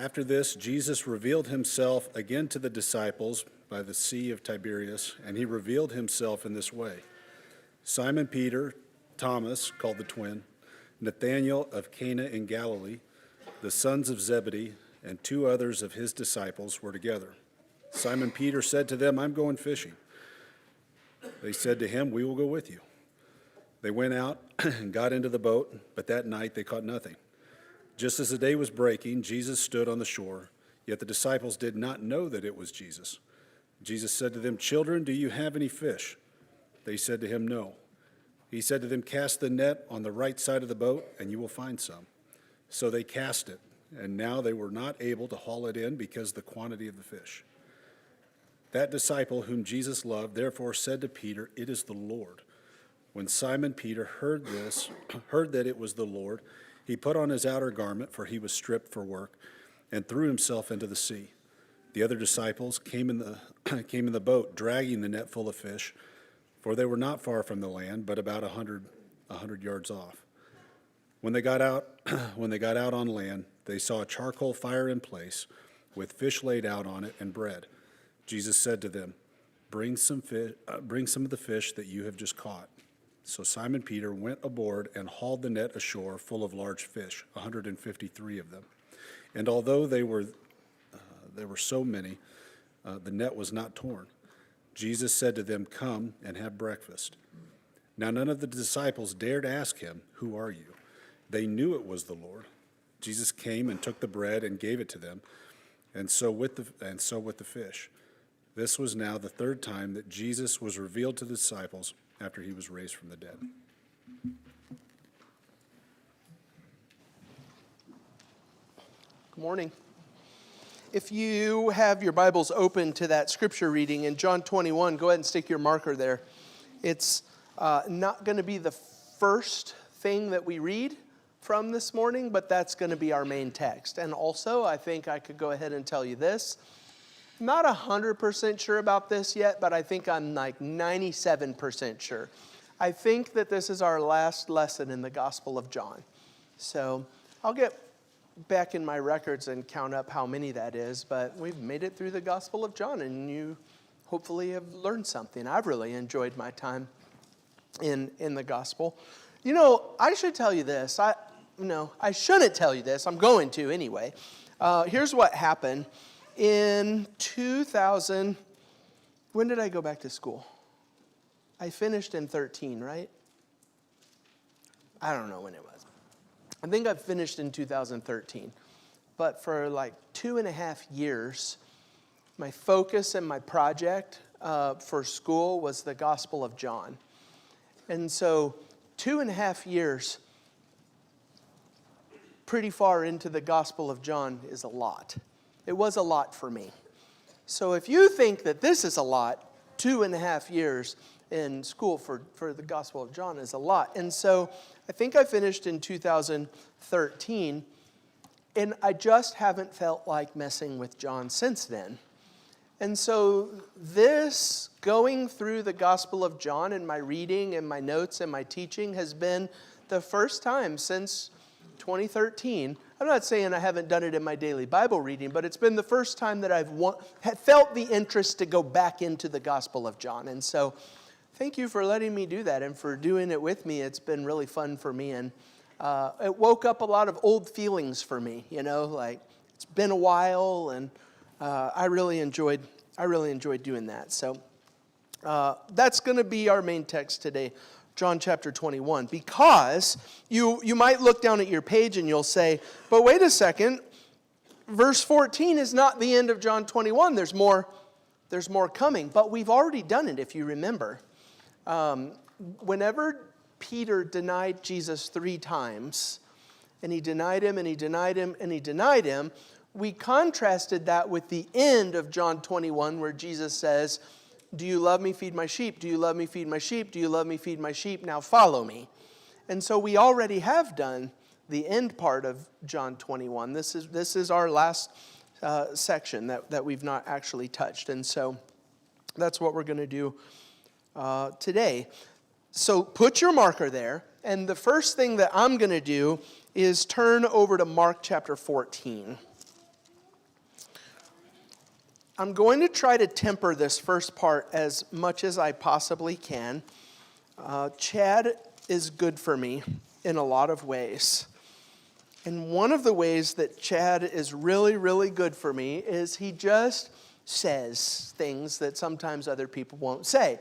After this, Jesus revealed himself again to the disciples by the Sea of Tiberias, and he revealed himself in this way. Simon Peter, Thomas, called the twin, Nathanael of Cana in Galilee, the sons of Zebedee, and two others of his disciples were together. Simon Peter said to them, "I'm going fishing." They said to him, "We will go with you." They went out and got into the boat, but that night they caught nothing. Just as the day was breaking, Jesus stood on the shore, yet the disciples did not know that it was Jesus. Jesus said to them, "Children, do you have any fish?" They said to him, "No." He said to them, "Cast the net on the right side of the boat, and you will find some." So they cast it, and now they were not able to haul it in because of the quantity of the fish. That disciple whom Jesus loved therefore said to Peter, "It is the Lord." When Simon Peter heard that it was the Lord, he put on his outer garment, for he was stripped for work, and threw himself into the sea. The other disciples came in the boat, dragging the net full of fish, for they were not far from the land, but about 100 yards off. When they got out on land, they saw a charcoal fire in place, with fish laid out on it and bread. Jesus said to them, bring some of the fish that you have just caught." So Simon Peter went aboard and hauled the net ashore full of large fish, 153 of them. And although there were so many, the net was not torn. Jesus said to them, "Come and have breakfast." Now none of the disciples dared ask him, "Who are you?" They knew it was the Lord. Jesus came and took the bread and gave it to them, and so with the fish. This was now the third time that Jesus was revealed to the disciples after he was raised from the dead. Good morning. If you have your Bibles open to that scripture reading in John 21, go ahead and stick your marker there. It's not going to be the first thing that we read from this morning, but that's going to be our main text. And also, I think I could go ahead and tell you this. Not 100% sure about this yet, but I think I'm like 97% sure. I think that this is our last lesson in the Gospel of John. So I'll get back in my records and count up how many that is, but we've made it through the Gospel of John, and you hopefully have learned something. I've really enjoyed my time in the Gospel. You know, I should tell you this. I shouldn't tell you this. I'm going to anyway. Here's what happened. In 2000, when did I go back to school? I finished in 13, right? I don't know when it was. I think I finished in 2013. But for like 2.5 years, my focus and my project for school was the Gospel of John. And so 2.5 years, pretty far into the Gospel of John, is a lot. It was a lot for me. So if you think that this is a lot, 2.5 years in school for the Gospel of John is a lot. And so I think I finished in 2013, and I just haven't felt like messing with John since then. And so this, going through the Gospel of John and my reading and my notes and my teaching, has been the first time since 2013. I'm not saying I haven't done it in my daily Bible reading, but it's been the first time that I've felt the interest to go back into the Gospel of John. And so thank you for letting me do that and for doing it with me. It's been really fun for me, and it woke up a lot of old feelings for me, like it's been a while, and I really enjoyed doing that. So that's going to be our main text today, John chapter 21, because you might look down at your page and you'll say, but wait a second, verse 14 is not the end of John 21. There's more coming, but we've already done it, if you remember. Whenever Peter denied Jesus 3 times, and he denied him, and he denied him, and he denied him, we contrasted that with the end of John 21, where Jesus says, "Do you love me? Feed my sheep. Do you love me? Feed my sheep. Do you love me? Feed my sheep. Now follow me." And so we already have done the end part of John 21. This is our last section that we've not actually touched. And so that's what we're going to do today. So put your marker there. And the first thing that I'm going to do is turn over to Mark chapter 14. I'm going to try to temper this first part as much as I possibly can. Chad is good for me in a lot of ways. And one of the ways that Chad is really, really good for me is he just says things that sometimes other people won't say.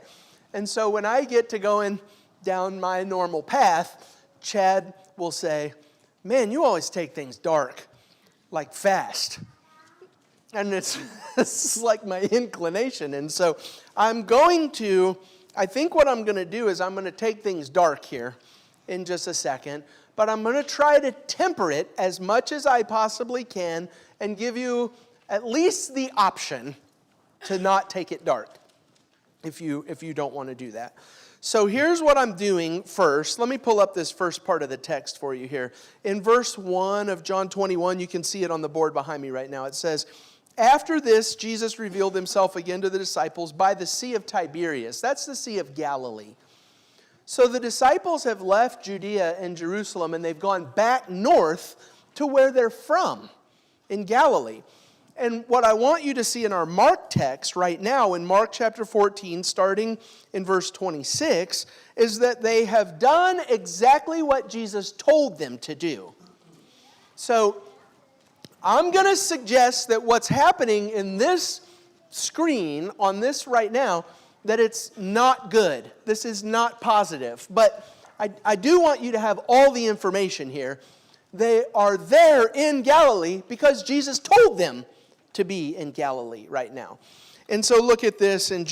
And so when I get to going down my normal path, Chad will say, "Man, you always take things dark, like fast." And it's like my inclination. And so I think what I'm going to do is I'm going to take things dark here in just a second. But I'm going to try to temper it as much as I possibly can and give you at least the option to not take it dark if you don't want to do that. So here's what I'm doing first. Let me pull up this first part of the text for you here. In verse 1 of John 21, you can see it on the board behind me right now. It says, "After this, Jesus revealed himself again to the disciples by the Sea of Tiberias." That's the Sea of Galilee. So the disciples have left Judea and Jerusalem, and they've gone back north to where they're from, in Galilee. And what I want you to see in our Mark text right now, in Mark chapter 14, starting in verse 26, is that they have done exactly what Jesus told them to do. So I'm going to suggest that what's happening in this screen, on this right now, that it's not good. This is not positive. But I do want you to have all the information here. They are there in Galilee because Jesus told them to be in Galilee right now. And so look at this in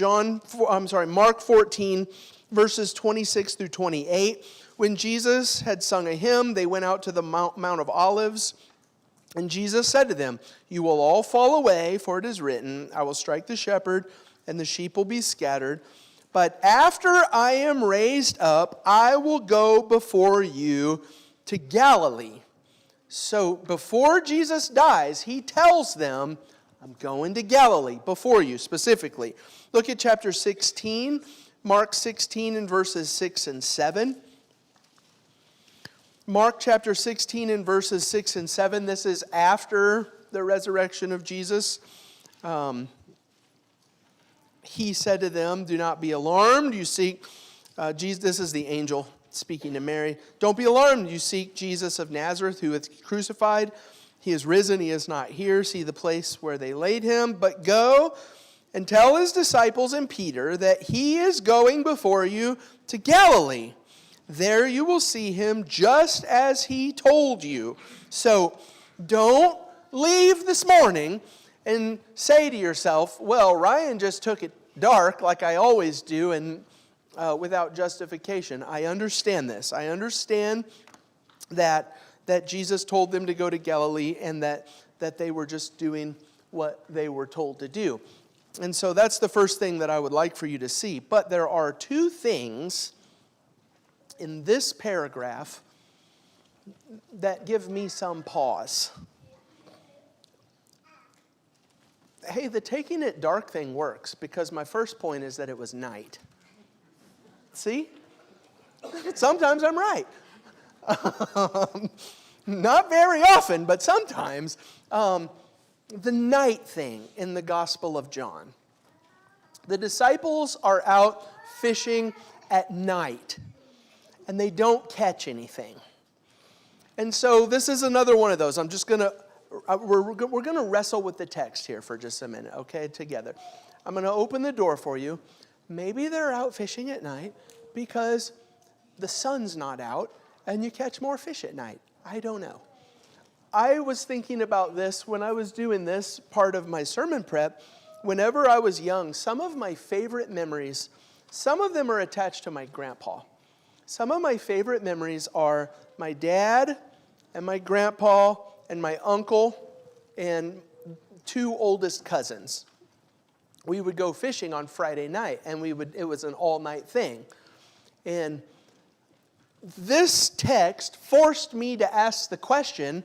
Mark 14, verses 26 through 28. When Jesus had sung a hymn, they went out to the Mount of Olives. And Jesus said to them, "You will all fall away, for it is written, I will strike the shepherd, and the sheep will be scattered. But after I am raised up, I will go before you to Galilee." So before Jesus dies, he tells them, "I'm going to Galilee before you," specifically. Look at chapter 16, Mark 16 and verses 6 and 7. Mark chapter 16 and verses 6 and 7. This is after the resurrection of Jesus. He said to them, "Do not be alarmed. You seek Jesus." This is the angel speaking to Mary. "Don't be alarmed. You seek Jesus of Nazareth, who is crucified. He is risen. He is not here. See the place where they laid him. But go and tell his disciples and Peter that he is going before you to Galilee. There you will see him just as he told you." So don't leave this morning and say to yourself, "Well, Ryan just took it dark like I always do and without justification." I understand this. I understand that Jesus told them to go to Galilee and that they were just doing what they were told to do. And so that's the first thing that I would like for you to see. But there are two things in this paragraph that give me some pause. Hey, the taking it dark thing works because my first point is that it was night. See? Sometimes I'm right. Not very often, but sometimes. The night thing in the Gospel of John. The disciples are out fishing at night, and they don't catch anything. And so this is another one of those. We're going to wrestle with the text here for just a minute, okay, together. I'm going to open the door for you. Maybe they're out fishing at night because the sun's not out and you catch more fish at night. I don't know. I was thinking about this when I was doing this part of my sermon prep. Whenever I was young, some of my favorite memories, some of them are attached to my grandpa. Some of my favorite memories are my dad and my grandpa and my uncle and two oldest cousins. We would go fishing on Friday night, and it was an all-night thing. And this text forced me to ask the question,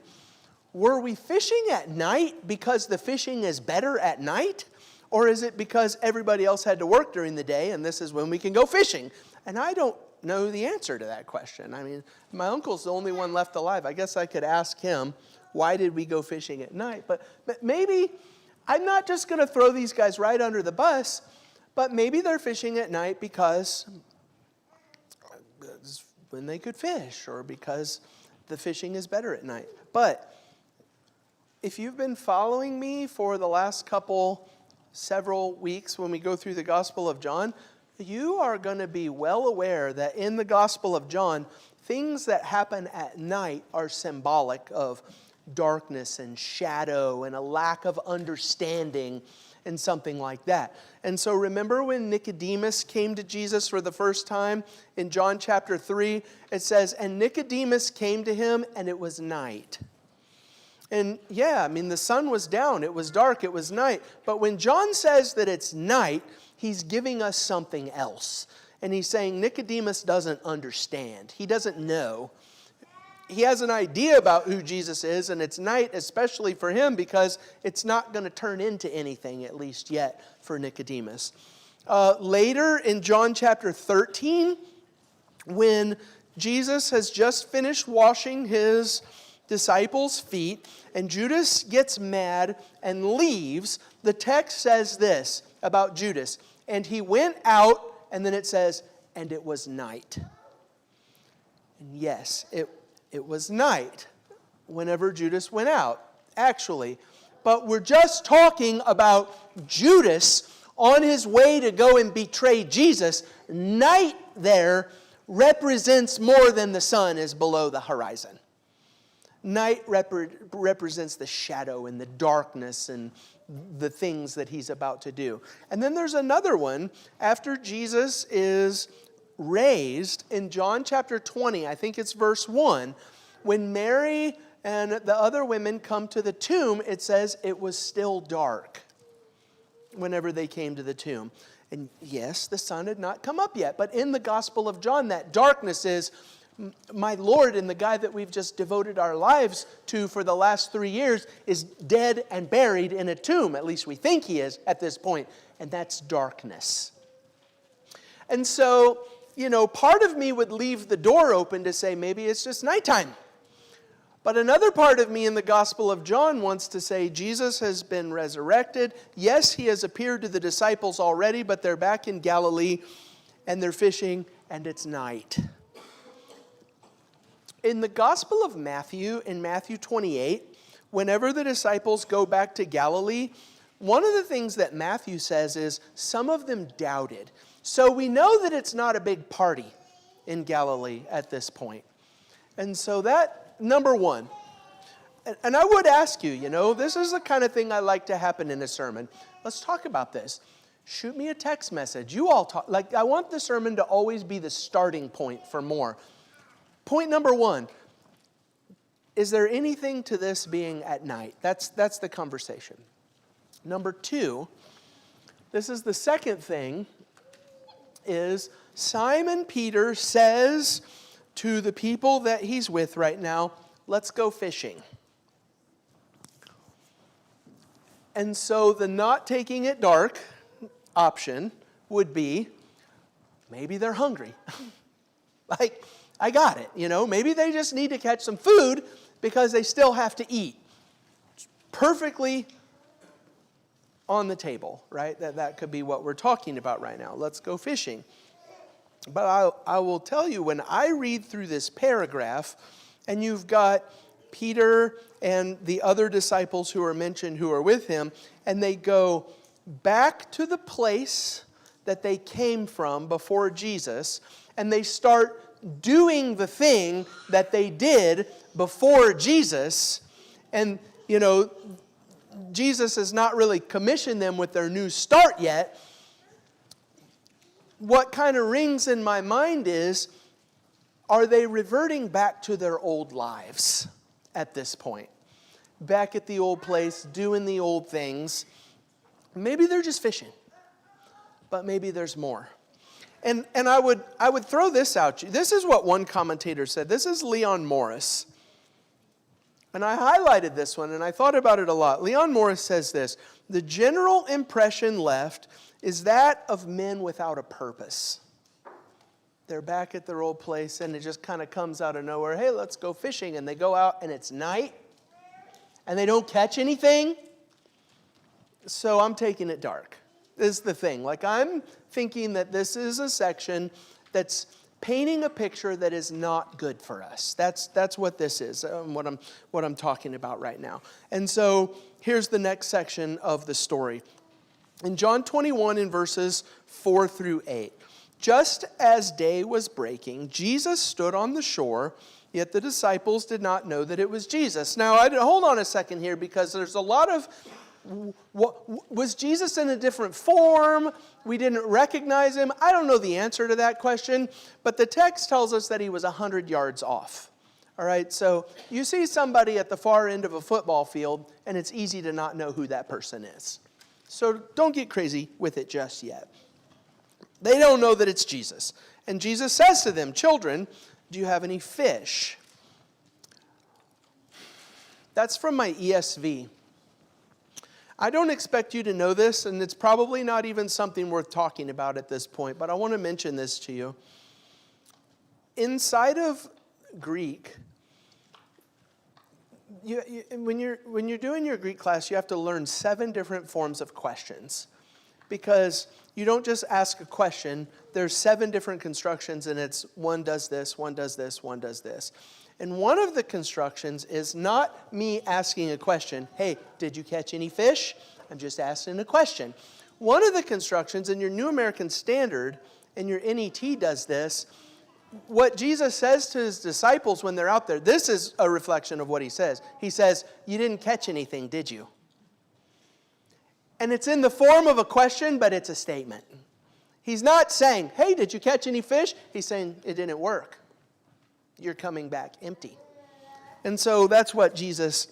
were we fishing at night because the fishing is better at night? Or is it because everybody else had to work during the day and this is when we can go fishing? And I don't know the answer to that question. I mean, my uncle's the only one left alive. I guess I could ask him, why did we go fishing at night? But maybe I'm not just going to throw these guys right under the bus, but maybe they're fishing at night because it's when they could fish, or because the fishing is better at night. But if you've been following me for the last several weeks when we go through the Gospel of John, you are going to be well aware that in the Gospel of John, things that happen at night are symbolic of darkness and shadow and a lack of understanding and something like that. And so remember when Nicodemus came to Jesus for the first time in John chapter 3, it says, and Nicodemus came to him and it was night. And yeah, I mean, the sun was down, it was dark, it was night. But when John says that it's night, he's giving us something else. And he's saying Nicodemus doesn't understand. He doesn't know. He has an idea about who Jesus is, and it's night especially for him because it's not going to turn into anything, at least yet, for Nicodemus. Later in John chapter 13, when Jesus has just finished washing his disciples' feet, and Judas gets mad and leaves, the text says this about Judas, and he went out, and then it says, and it was night. And yes, it was night whenever Judas went out, actually. But we're just talking about Judas on his way to go and betray Jesus. Night there represents more than the sun is below the horizon. Night represents the shadow and the darkness and the things that he's about to do. And then there's another one after Jesus is raised in John chapter 20, I think it's verse 1, when Mary and the other women come to the tomb, it says it was still dark whenever they came to the tomb. And yes, the sun had not come up yet, but in the Gospel of John, that darkness is my Lord and the guy that we've just devoted our lives to for the last 3 years is dead and buried in a tomb. At least we think he is at this point. And that's darkness. And so, part of me would leave the door open to say maybe it's just nighttime. But another part of me in the Gospel of John wants to say Jesus has been resurrected. Yes, he has appeared to the disciples already, but they're back in Galilee and they're fishing and it's night. In the Gospel of Matthew, in Matthew 28, whenever the disciples go back to Galilee, one of the things that Matthew says is some of them doubted. So we know that it's not a big party in Galilee at this point. And so that, number one, and I would ask you, this is the kind of thing I like to happen in a sermon. Let's talk about this. Shoot me a text message. You all talk, I want the sermon to always be the starting point for more. Point number one, is there anything to this being at night? That's the conversation. Number two, this is the second thing, is Simon Peter says to the people that he's with right now, let's go fishing. And so the not taking it dark option would be, maybe they're hungry. I got it, maybe they just need to catch some food because they still have to eat. It's perfectly on the table, right? That could be what we're talking about right now. Let's go fishing. But I will tell you, when I read through this paragraph, and you've got Peter and the other disciples who are mentioned who are with him, and they go back to the place that they came from before Jesus, and they start doing the thing that they did before Jesus, and, Jesus has not really commissioned them with their new start yet. What kind of rings in my mind is, are they reverting back to their old lives at this point? Back at the old place, doing the old things. Maybe they're just fishing, but maybe there's more. And I would throw this out. This is what one commentator said. This is Leon Morris. And I highlighted this one, and I thought about it a lot. Leon Morris says this: the general impression left is that of men without a purpose. They're back at their old place, and it just kind of comes out of nowhere. Hey, let's go fishing. And they go out, and it's night, and they don't catch anything. So I'm taking it dark, is the thing. Like, I'm thinking that this is a section that's painting a picture that is not good for us. That's what this is, what I'm talking about right now. And so here's the next section of the story. In John 21, in verses 4 through 8, just as day was breaking, Jesus stood on the shore, yet the disciples did not know that it was Jesus. Now, hold on a second here, because there's a lot of, was Jesus in a different form? We didn't recognize him. I don't know the answer to that question, but the text tells us that he was 100 yards off. All right, so you see somebody at the far end of a football field, and it's easy to not know who that person is. So don't get crazy with it just yet. They don't know that it's Jesus. And Jesus says to them, "Children, do you have any fish?" That's from my ESV. I don't expect you to know this, and it's probably not even something worth talking about at this point, but I want to mention this to you. Inside of Greek, when you're doing your Greek class, you have to learn 7 different forms of questions, because you don't just ask a question. There's 7 different constructions, and it's one does this, one does this, one does this. And one of the constructions is not me asking a question. Hey, did you catch any fish? I'm just asking a question. One of the constructions in your New American Standard, and your NET does this, what Jesus says to his disciples when they're out there, this is a reflection of what he says. He says, "You didn't catch anything, did you?" And it's in the form of a question, but it's a statement. He's not saying, "Hey, did you catch any fish?" He's saying, "It didn't work. You're coming back empty." And so that's what Jesus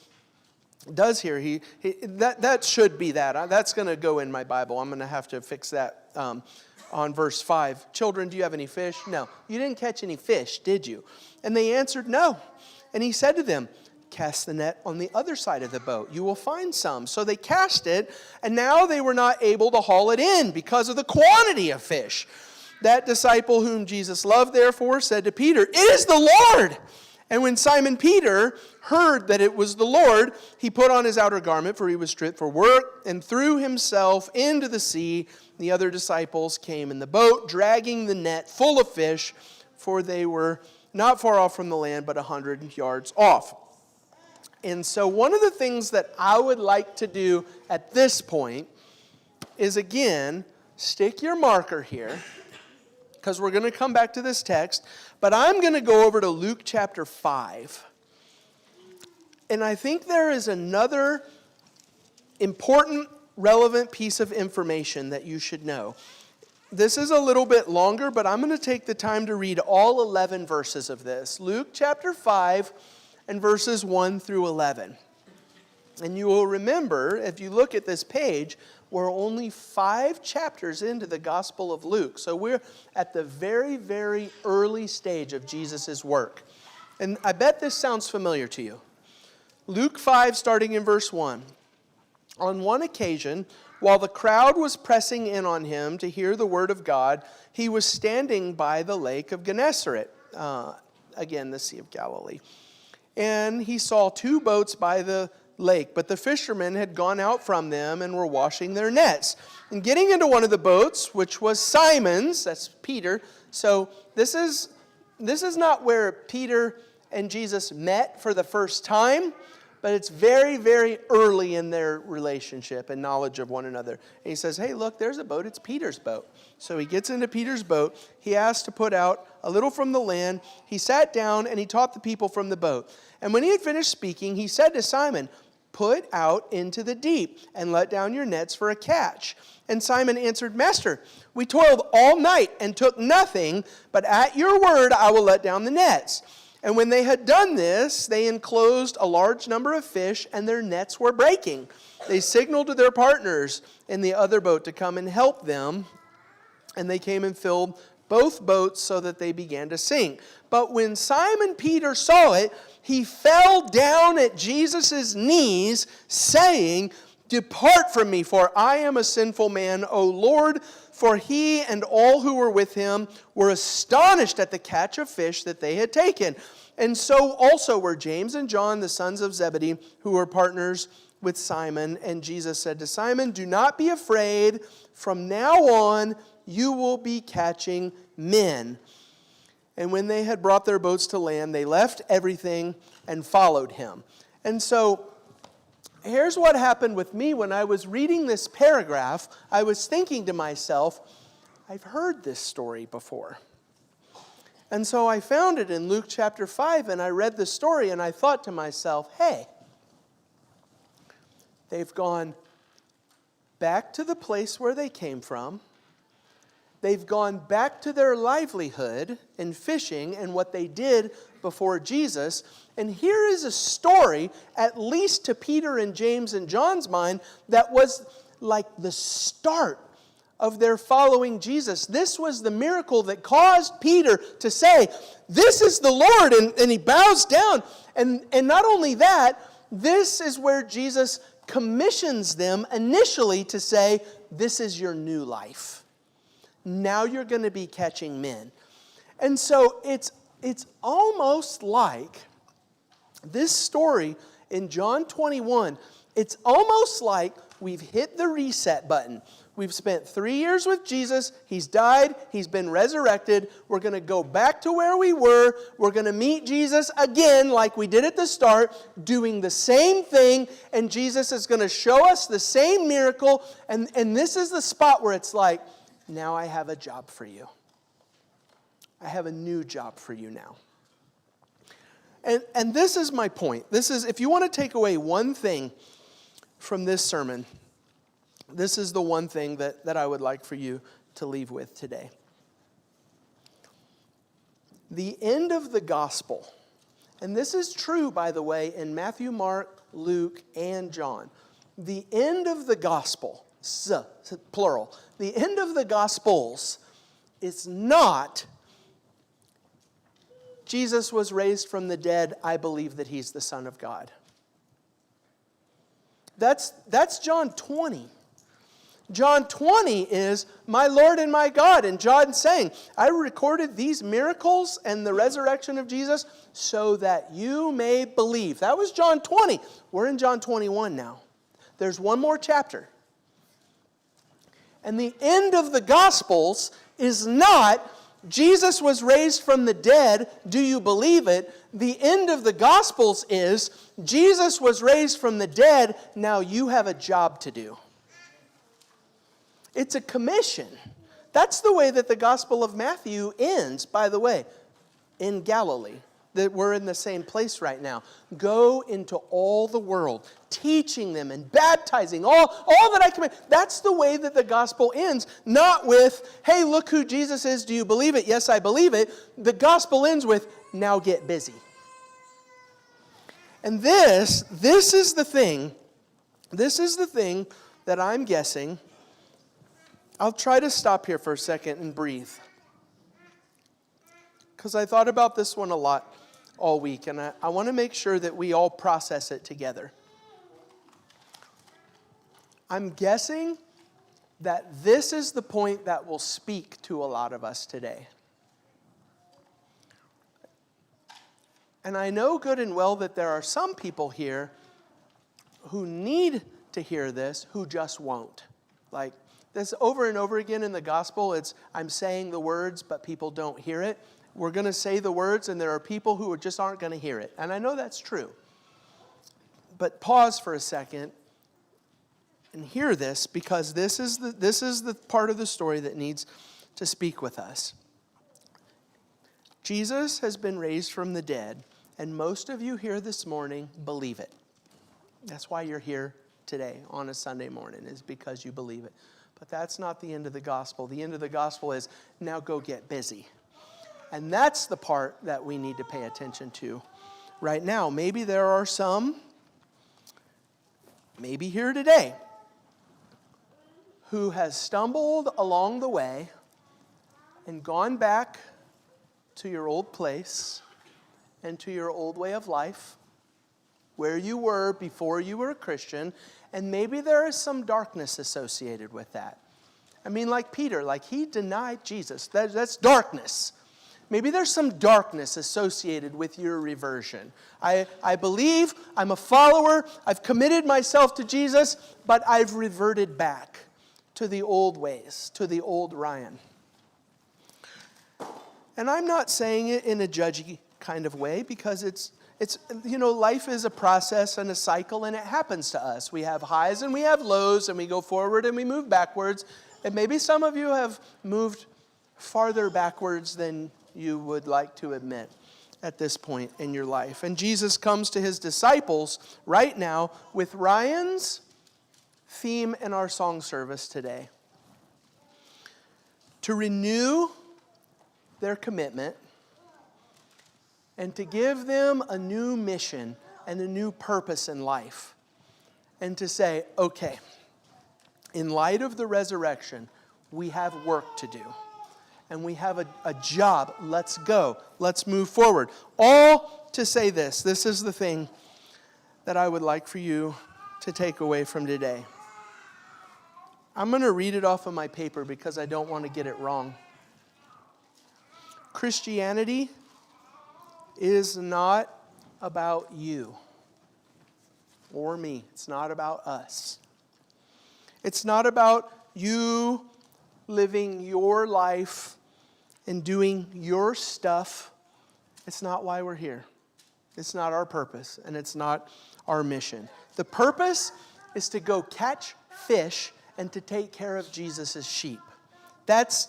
does here. That should be that. That's going to go in my Bible. I'm going to have to fix that on verse 5. "Children, do you have any fish?" No. "You didn't catch any fish, did you?" And they answered, "No." And he said to them, "Cast the net on the other side of the boat. You will find some." So they cast it, and now they were not able to haul it in because of the quantity of fish. That disciple whom Jesus loved, therefore, said to Peter, "It is the Lord." And when Simon Peter heard that it was the Lord, he put on his outer garment, for he was stripped for work, and threw himself into the sea. The other disciples came in the boat, dragging the net full of fish, for they were not far off from the land, but 100 yards off. And so one of the things that I would like to do at this point is, again, stick your marker here, because we're going to come back to this text, but I'm going to go over to Luke chapter 5. And I think there is another important, relevant piece of information that you should know. This is a little bit longer, but I'm going to take the time to read all 11 verses of this. Luke chapter 5 and verses 1 through 11. And you will remember, if you look at this page, we're only 5 chapters into the Gospel of Luke. So we're at the very, very early stage of Jesus' work. And I bet this sounds familiar to you. Luke 5, starting in verse 1. On one occasion, while the crowd was pressing in on him to hear the word of God, he was standing by the lake of Gennesaret, again, the Sea of Galilee. And he saw 2 boats by the lake, but the fishermen had gone out from them and were washing their nets. And getting into one of the boats, which was Simon's, that's Peter. So this is not where Peter and Jesus met for the first time, but it's very, very early in their relationship and knowledge of one another. And he says, "Hey, look, there's a boat. It's Peter's boat." So he gets into Peter's boat. He asked to put out a little from the land. He sat down and he taught the people from the boat. And when he had finished speaking, he said to Simon, "Put out into the deep and let down your nets for a catch." And Simon answered, "Master, we toiled all night and took nothing, but at your word I will let down the nets." And when they had done this, they enclosed a large number of fish, and their nets were breaking. They signaled to their partners in the other boat to come and help them, and they came and filled both boats so that they began to sink. But when Simon Peter saw it, he fell down at Jesus' knees, saying, "Depart from me, for I am a sinful man, O Lord." For he and all who were with him were astonished at the catch of fish that they had taken. And so also were James and John, the sons of Zebedee, who were partners with Simon, and Jesus said to Simon, "Do not be afraid. From now on, you will be catching men." And when they had brought their boats to land, they left everything and followed him. And so, here's what happened with me when I was reading this paragraph. I was thinking to myself, I've heard this story before. And so I found it in Luke chapter 5, and I read the story, and I thought to myself, hey, they've gone back to the place where they came from. They've gone back to their livelihood in fishing and what they did before Jesus. And here is a story, at least to Peter and James and John's mind, that was like the start of their following Jesus. This was the miracle that caused Peter to say, "This is the Lord," and he bows down. And not only that, this is where Jesus commissions them initially to say, "This is your new life. Now you're going to be catching men." And so it's almost like this story in John 21, it's almost like we've hit the reset button. We've spent 3 years with Jesus. He's died. He's been resurrected. We're going to go back to where we were. We're going to meet Jesus again like we did at the start, doing the same thing. And Jesus is going to show us the same miracle. And this is the spot where it's like, now I have a job for you. I have a new job for you now. And this is my point. This is, if you want to take away one thing from this sermon, this is the one thing that I would like for you to leave with today. The end of the gospel, and this is true, by the way, in Matthew, Mark, Luke, and John. The end of the gospel, plural, the end of the gospels is not Jesus was raised from the dead, I believe that he's the Son of God. That's John 20. John 20 is my Lord and my God. And John saying, I recorded these miracles and the resurrection of Jesus so that you may believe. That was John 20. We're in John 21 now. There's one more chapter. And the end of the Gospels is not Jesus was raised from the dead. Do you believe it? The end of the Gospels is Jesus was raised from the dead. Now you have a job to do. It's a commission. That's the way that the Gospel of Matthew ends, by the way, in Galilee. That we're in the same place right now. Go into all the world, teaching them and baptizing, all that I command. That's the way that the gospel ends, not with, hey, look who Jesus is. Do you believe it? Yes, I believe it. The gospel ends with, now get busy. And this is the thing that I'm guessing. I'll try to stop here for a second and breathe, because I thought about this one a lot all week, and I want to make sure that we all process it together. I'm guessing that this is the point that will speak to a lot of us today. And I know good and well that there are some people here who need to hear this, who just won't. Like this over and over again in the gospel, it's I'm saying the words, but people don't hear it. We're going to say the words, and there are people who just aren't going to hear it. And I know that's true. But pause for a second and hear this, because this is the part of the story that needs to speak with us. Jesus has been raised from the dead, and most of you here this morning believe it. That's why you're here today on a Sunday morning, is because you believe it. But that's not the end of the gospel. The end of the gospel is now go get busy. And that's the part that we need to pay attention to right now. Maybe there are some, maybe here today, who has stumbled along the way and gone back to your old place and to your old way of life, where you were before you were a Christian, and maybe there is some darkness associated with that. I mean, like Peter, like he denied Jesus. That's darkness. Maybe there's some darkness associated with your reversion. I believe, I'm a follower, I've committed myself to Jesus, but I've reverted back to the old ways, to the old Ryan. And I'm not saying it in a judgy kind of way, because it's life is a process and a cycle, and it happens to us. We have highs and we have lows, and we go forward and we move backwards. And maybe some of you have moved farther backwards than you would like to admit at this point in your life. And Jesus comes to his disciples right now with Ryan's theme in our song service today: to renew their commitment and to give them a new mission and a new purpose in life. And to say, okay, in light of the resurrection, we have work to do. And we have a job. Let's go. Let's move forward. All to say this. This is the thing that I would like for you to take away from today. I'm going to read it off of my paper because I don't want to get it wrong. Christianity is not about you or me. It's not about us. It's not about you living your life and doing your stuff. It's not why we're here. It's not our purpose, and it's not our mission. The purpose is to go catch fish and to take care of Jesus' sheep. That's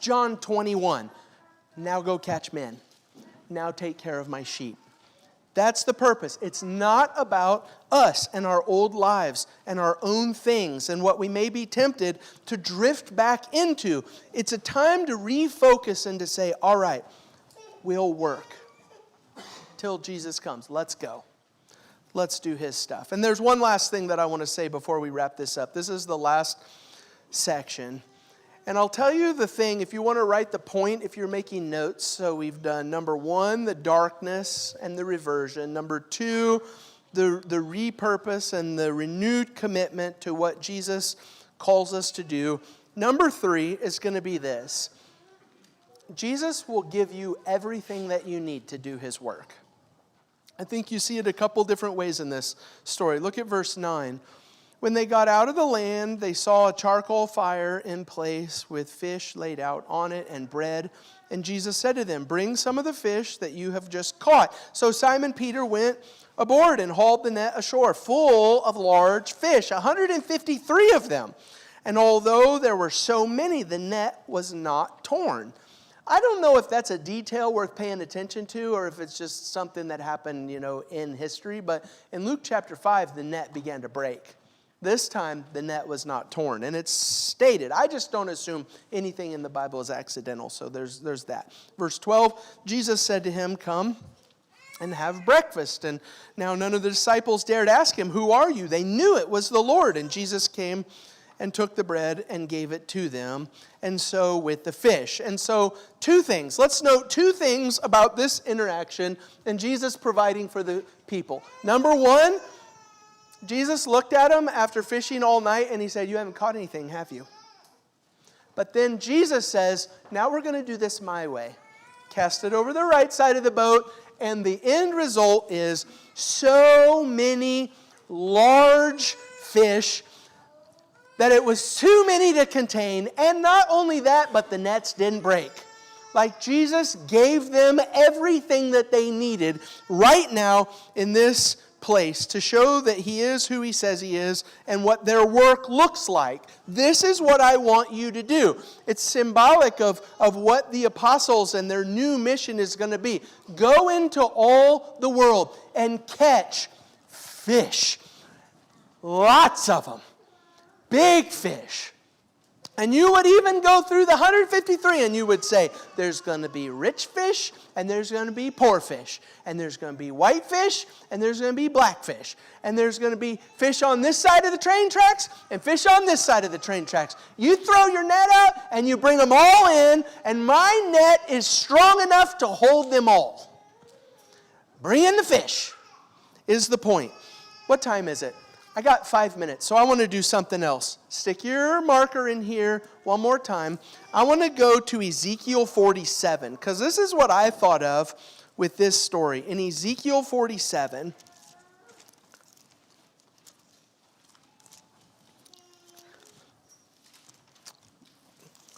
John 21. Now go catch men. Now take care of my sheep. That's the purpose. It's not about us and our old lives and our own things and what we may be tempted to drift back into. It's a time to refocus and to say, all right, we'll work till Jesus comes. Let's go. Let's do his stuff. And there's one last thing that I want to say before we wrap this up. This is the last section. And I'll tell you the thing, if you want to write the point, if you're making notes. So we've done number 1, the darkness and the reversion. Number 2, the repurpose and the renewed commitment to what Jesus calls us to do. Number 3 is going to be this: Jesus will give you everything that you need to do his work. I think you see it a couple different ways in this story. Look at verse 9. When they got out of the land, they saw a charcoal fire in place with fish laid out on it and bread. And Jesus said to them, "Bring some of the fish that you have just caught." So Simon Peter went aboard and hauled the net ashore, full of large fish, 153 of them. And although there were so many, the net was not torn. I don't know if that's a detail worth paying attention to, or if it's just something that happened, in history. But in Luke chapter 5, the net began to break. This time, the net was not torn. And it's stated. I just don't assume anything in the Bible is accidental. So there's that. Verse 12, Jesus said to him, "Come and have breakfast." And now none of the disciples dared ask him, "Who are you?" They knew it was the Lord. And Jesus came and took the bread and gave it to them. And so with the fish. And so 2 things. Let's note 2 things about this interaction and Jesus providing for the people. Number 1, Jesus looked at them after fishing all night and he said, "You haven't caught anything, have you?" But then Jesus says, "Now we're going to do this my way." Cast it over the right side of the boat, and the end result is so many large fish that it was too many to contain. And not only that, but the nets didn't break. Like Jesus gave them everything that they needed right now in this place to show that he is who he says he is and what their work looks like. This is what I want you to do. It's symbolic of what the apostles and their new mission is going to be. Go into all the world and catch fish. Lots of them. Big fish. And you would even go through the 153 and you would say, there's going to be rich fish and there's going to be poor fish. And there's going to be white fish and there's going to be black fish. And there's going to be fish on this side of the train tracks and fish on this side of the train tracks. You throw your net out and you bring them all in, and my net is strong enough to hold them all. Bring in the fish is the point. What time is it? I got 5 minutes, so I want to do something else. Stick your marker in here one more time. I want to go to Ezekiel 47, because this is what I thought of with this story. In Ezekiel 47,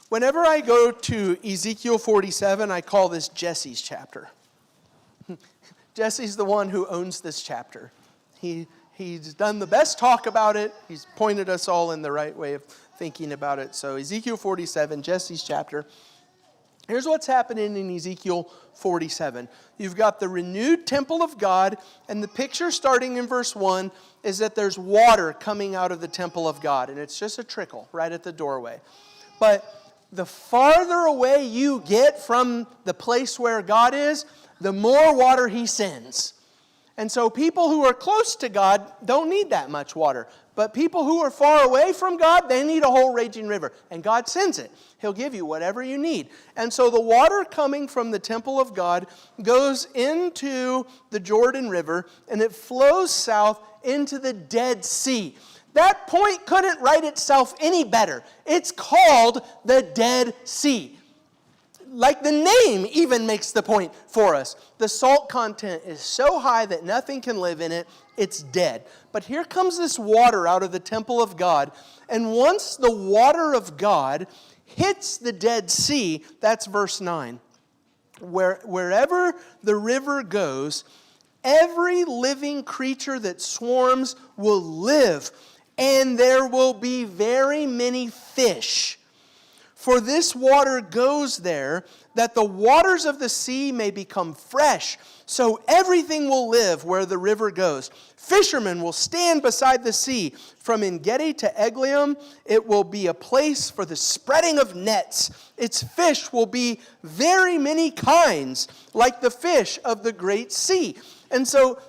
whenever I go to Ezekiel 47, I call this Jesse's chapter. Jesse's the one who owns this chapter. He's done the best talk about it. He's pointed us all in the right way of thinking about it. So Ezekiel 47, Jesse's chapter. Here's what's happening in Ezekiel 47. You've got the renewed temple of God, and the picture starting in verse 1 is that there's water coming out of the temple of God, and it's just a trickle right at the doorway. But the farther away you get from the place where God is, the more water He sends. And so people who are close to God don't need that much water. But people who are far away from God, they need a whole raging river. And God sends it. He'll give you whatever you need. And so the water coming from the temple of God goes into the Jordan River, and it flows south into the Dead Sea. That point couldn't write itself any better. It's called the Dead Sea. Like the name even makes the point for us. The salt content is so high that nothing can live in it. It's dead. But here comes this water out of the temple of God. And once the water of God hits the Dead Sea, that's verse 9. Wherever the river goes, every living creature that swarms will live. And there will be very many fish. For this water goes there, that the waters of the sea may become fresh, so everything will live where the river goes. Fishermen will stand beside the sea. From En-gedi to Eglaim, it will be a place for the spreading of nets. Its fish will be very many kinds, like the fish of the great sea. And so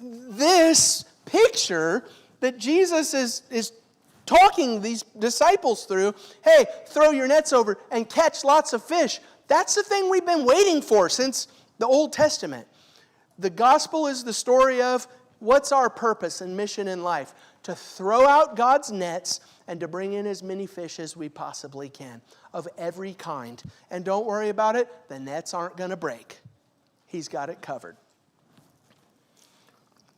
this picture that Jesus is talking these disciples through, hey, throw your nets over and catch lots of fish. That's the thing we've been waiting for since the Old Testament. The gospel is the story of what's our purpose and mission in life? To throw out God's nets and to bring in as many fish as we possibly can of every kind. And don't worry about it, the nets aren't going to break. He's got it covered.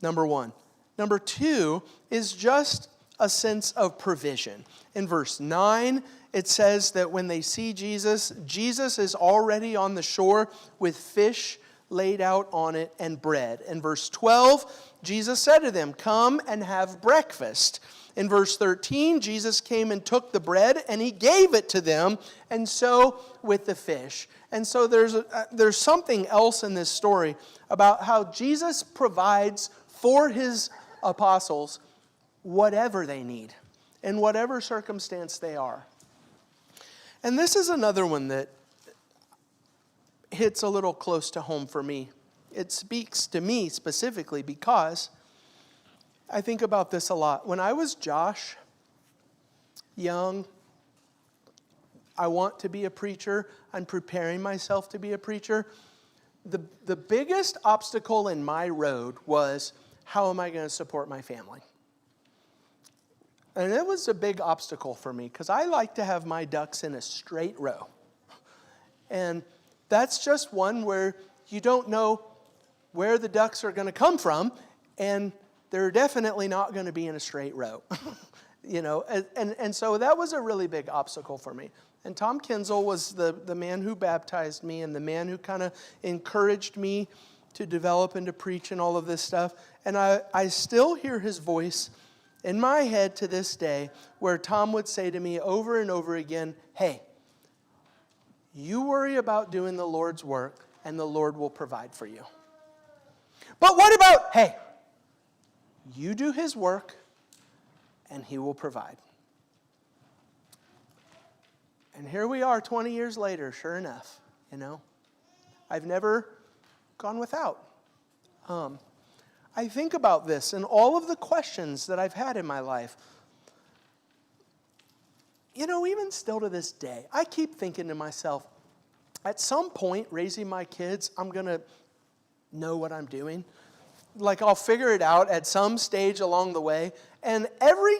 Number one. Number two is just a sense of provision. In verse 9, it says that when they see Jesus, Jesus is already on the shore with fish laid out on it and bread. In verse 12, Jesus said to them, "Come and have breakfast." In verse 13, Jesus came and took the bread and He gave it to them, and so with the fish. And so there's something else in this story about how Jesus provides for His apostles whatever they need, in whatever circumstance they are. And this is another one that hits a little close to home for me. It speaks to me specifically because I think about this a lot. When I was Josh, young, I want to be a preacher, I'm preparing myself to be a preacher, the biggest obstacle in my road was, how am I going to support my family? And it was a big obstacle for me because I like to have my ducks in a straight row. And that's just one where you don't know where the ducks are going to come from, and they're definitely not going to be in a straight row. And so that was a really big obstacle for me. And Tom Kinzel was the man who baptized me and the man who kind of encouraged me to develop and to preach and all of this stuff. And I still hear his voice in my head to this day, where Tom would say to me over and over again, hey, you worry about doing the Lord's work and the Lord will provide for you. But what about, hey, you do His work and He will provide. And here we are 20 years later, sure enough, I've never gone without. I think about this and all of the questions that I've had in my life. Even still to this day, I keep thinking to myself, at some point raising my kids, I'm going to know what I'm doing. like I'll figure it out at some stage along the way. And every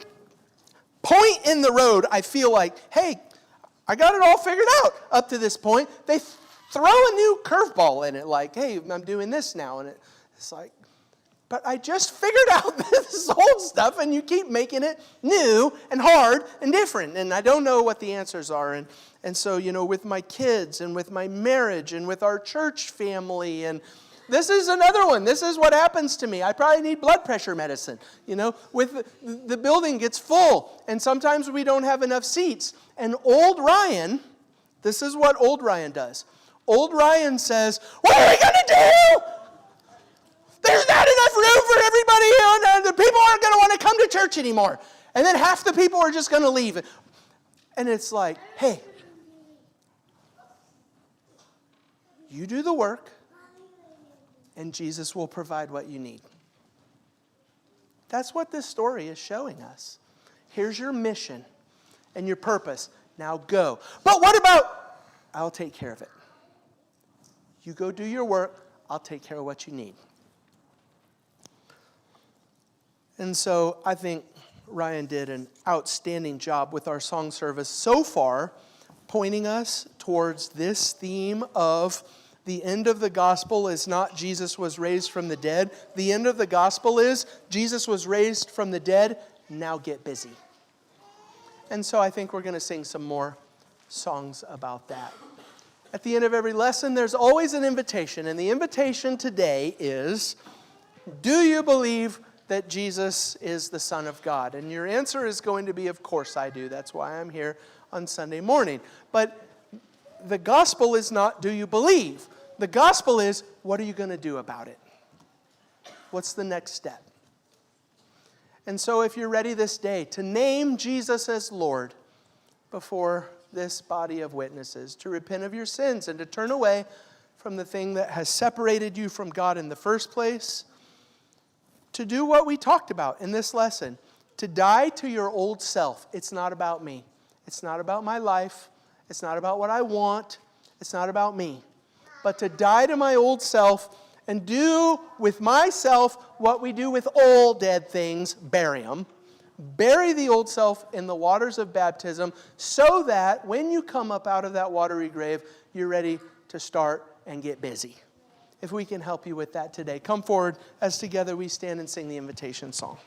point in the road, I feel like, hey, I got it all figured out up to this point. They throw a new curveball in it, like, hey, I'm doing this now. And it's like, but I just figured out this old stuff, and you keep making it new and hard and different. And I don't know what the answers are. And so, with my kids and with my marriage and with our church family, and this is another one. This is what happens to me. I probably need blood pressure medicine. With the building gets full, and sometimes we don't have enough seats. And old Ryan, this is what old Ryan does. Old Ryan says, what are we going to do? There's not enough room for everybody here, and the people aren't going to want to come to church anymore. And then half the people are just going to leave. And it's like, hey, you do the work, and Jesus will provide what you need. That's what this story is showing us. Here's your mission and your purpose. Now go. But what about, I'll take care of it. You go do your work, I'll take care of what you need. And so I think Ryan did an outstanding job with our song service so far, pointing us towards this theme of the end of the gospel is not Jesus was raised from the dead. The end of the gospel is Jesus was raised from the dead. Now get busy. And so I think we're going to sing some more songs about that. At the end of every lesson, there's always an invitation. And the invitation today is, do you believe that Jesus is the Son of God? And your answer is going to be, of course I do. That's why I'm here on Sunday morning. But the gospel is not, do you believe? The gospel is, what are you going to do about it? What's the next step? And so if you're ready this day to name Jesus as Lord before this body of witnesses, to repent of your sins and to turn away from the thing that has separated you from God in the first place, to do what we talked about in this lesson, to die to your old self. It's not about me. It's not about my life. It's not about what I want. It's not about me. But to die to my old self and do with myself what we do with all dead things, bury them. Bury the old self in the waters of baptism so that when you come up out of that watery grave, you're ready to start and get busy. If we can help you with that today, come forward as together we stand and sing the invitation song.